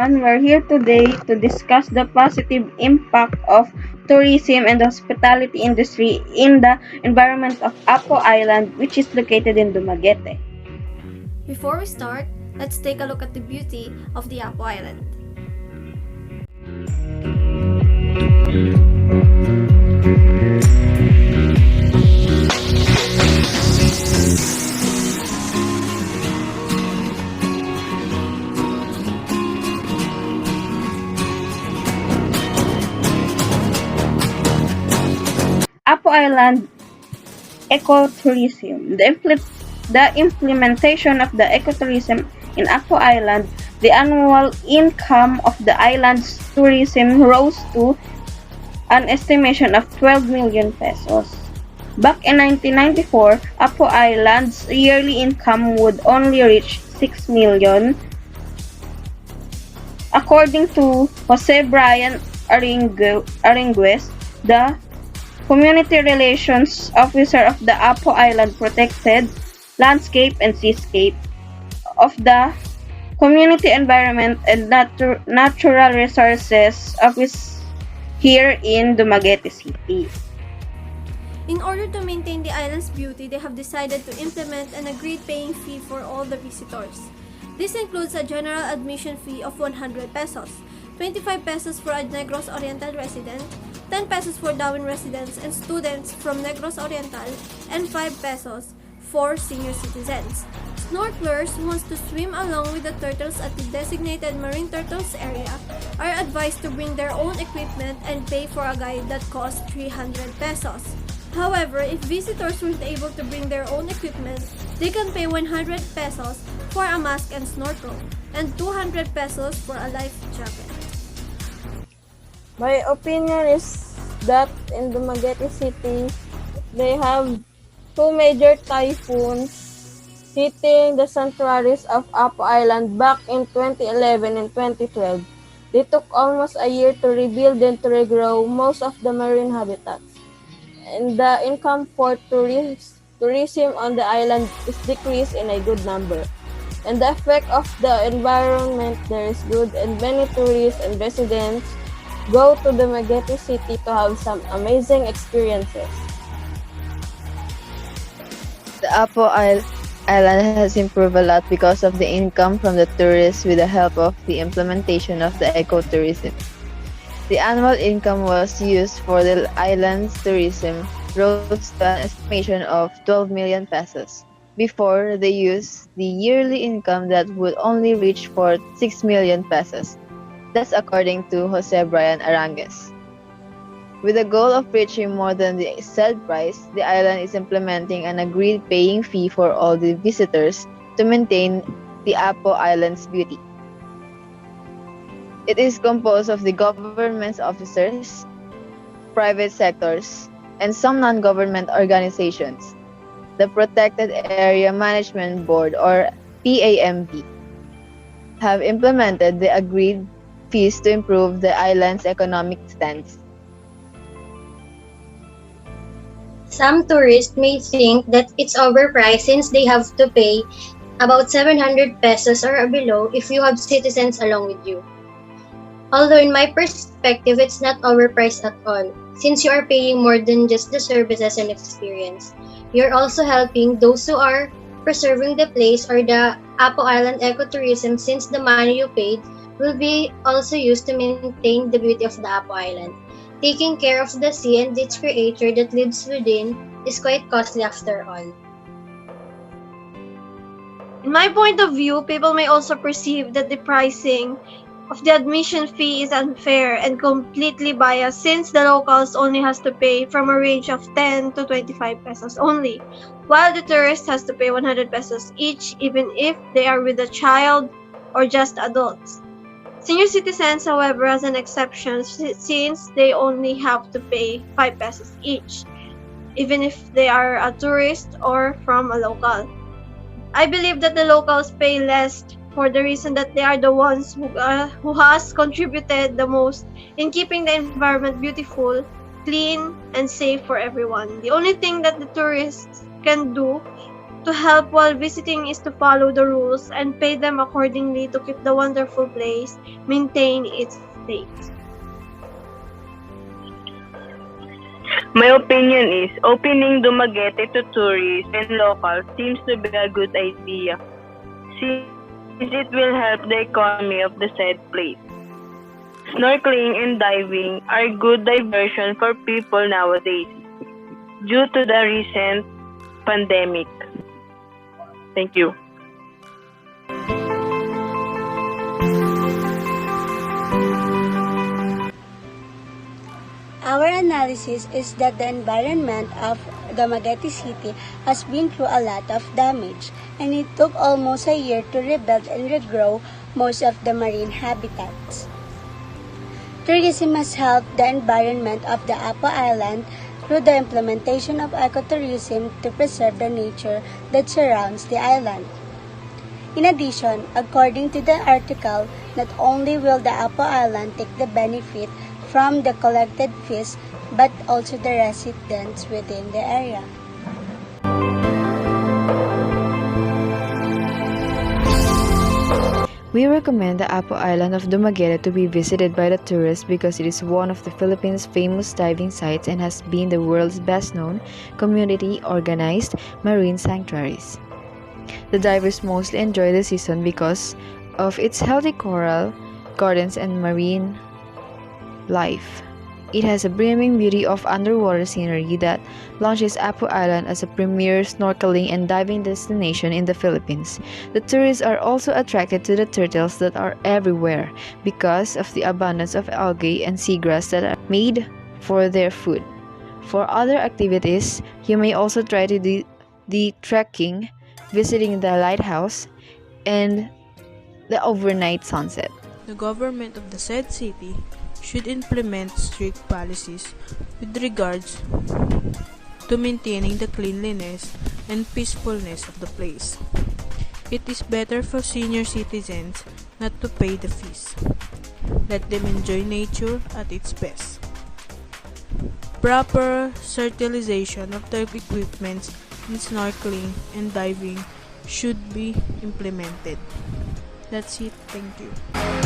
everyone. We're here today to discuss the positive impact of tourism and the hospitality industry in the environment of Apo Island, which is located in Dumaguete. Before we start, let's take a look at the beauty of the Apo Island. Apo Island ecotourism. The implementation of the ecotourism in Apo Island, the annual income of the island's tourism rose to an estimation of 12 million pesos. Back in 1994, Apo Island's yearly income would only reach 6 million. According to Jose Brian Aringues, the Community Relations Officer of the Apo Island Protected Landscape and Seascape of the Community Environment and Natural Resources Office here in Dumaguete City. In order to maintain the island's beauty, they have decided to implement an agreed paying fee for all the visitors. This includes a general admission fee of 100 pesos, 25 pesos for a Negros Oriental resident, 10 pesos for Darwin residents and students from Negros Oriental, and 5 pesos for senior citizens. Snorkelers who want to swim along with the turtles at the designated marine turtles area are advised to bring their own equipment and pay for a guide that costs 300 pesos. However, if visitors weren't able to bring their own equipment, they can pay 100 pesos for a mask and snorkel and 200 pesos for a life jacket. My opinion is that in Dumaguete City, they have two major typhoons hitting the sanctuaries of Apo Island back in 2011 and 2012. They took almost a year to rebuild and to regrow most of the marine habitats. And the income for tourism on the island is decreased in a good number. And the effect of the environment there is good, and many tourists and residents go to the Dumaguete City to have some amazing experiences. The Apo Island has improved a lot because of the income from the tourists with the help of the implementation of the ecotourism. The annual income was used for the island's tourism rose to an estimation of 12 million pesos. Before, they used the yearly income that would only reach for 6 million pesos. That's according to Jose Brian Arangues. With the goal of reaching more than the said price, the island is implementing an agreed paying fee for all the visitors to maintain the Apo Island's beauty. It is composed of the government officers, private sectors, and some non-government organizations. The Protected Area Management Board, or PAMB, have implemented the agreed fees to improve the island's economic stance. Some tourists may think that it's overpriced since they have to pay about 700 pesos or below if you have citizens along with you. Although in my perspective, it's not overpriced at all, since you are paying more than just the services and experience. You're also helping those who are preserving the place or the Apo Island ecotourism, since the money you paid will be also used to maintain the beauty of the Apo Island. Taking care of the sea and its creature that lives within is quite costly after all. In my point of view, people may also perceive that the pricing of the admission fee is unfair and completely biased, since the locals only has to pay from a range of 10 to 25 pesos only, while the tourist has to pay 100 pesos each, even if they are with a child or just adults. Senior citizens, however, has an exception, since they only have to pay 5 pesos each, even if they are a tourist or from a local. I believe that the locals pay less for the reason that they are the ones who has contributed the most in keeping the environment beautiful, clean, and safe for everyone. The only thing that the tourists can do to help while visiting is to follow the rules and pay them accordingly to keep the wonderful place maintain its state. My opinion is opening Dumaguete to tourists and locals seems to be a good idea, since it will help the economy of the said place. Snorkeling and diving are good diversion for people nowadays due to the recent pandemic. Thank you. Our analysis is that the environment of Dumaguete City has been through a lot of damage, and it took almost a year to rebuild and regrow most of the marine habitats. Tourism has helped the environment of the Apo Island through the implementation of ecotourism to preserve the nature that surrounds the island. In addition, according to the article, not only will the Apo Island take the benefit from the collected fees, but also the residents within the area. We recommend the Apo Island of Dumaguete to be visited by the tourists because it is one of the Philippines' famous diving sites and has been the world's best-known community-organized marine sanctuaries. The divers mostly enjoy the season because of its healthy coral gardens and marine life. It has a brimming beauty of underwater scenery that launches Apo Island as a premier snorkeling and diving destination in the Philippines. The tourists are also attracted to the turtles that are everywhere because of the abundance of algae and seagrass that are made for their food. For other activities, you may also try to do the trekking, visiting the lighthouse, and the overnight sunset. The government of the said city should implement strict policies with regards to maintaining the cleanliness and peacefulness of the place. It is better for senior citizens not to pay the fees. Let them enjoy nature at its best. Proper sterilization of the equipment in snorkeling and diving should be implemented. That's it. Thank you.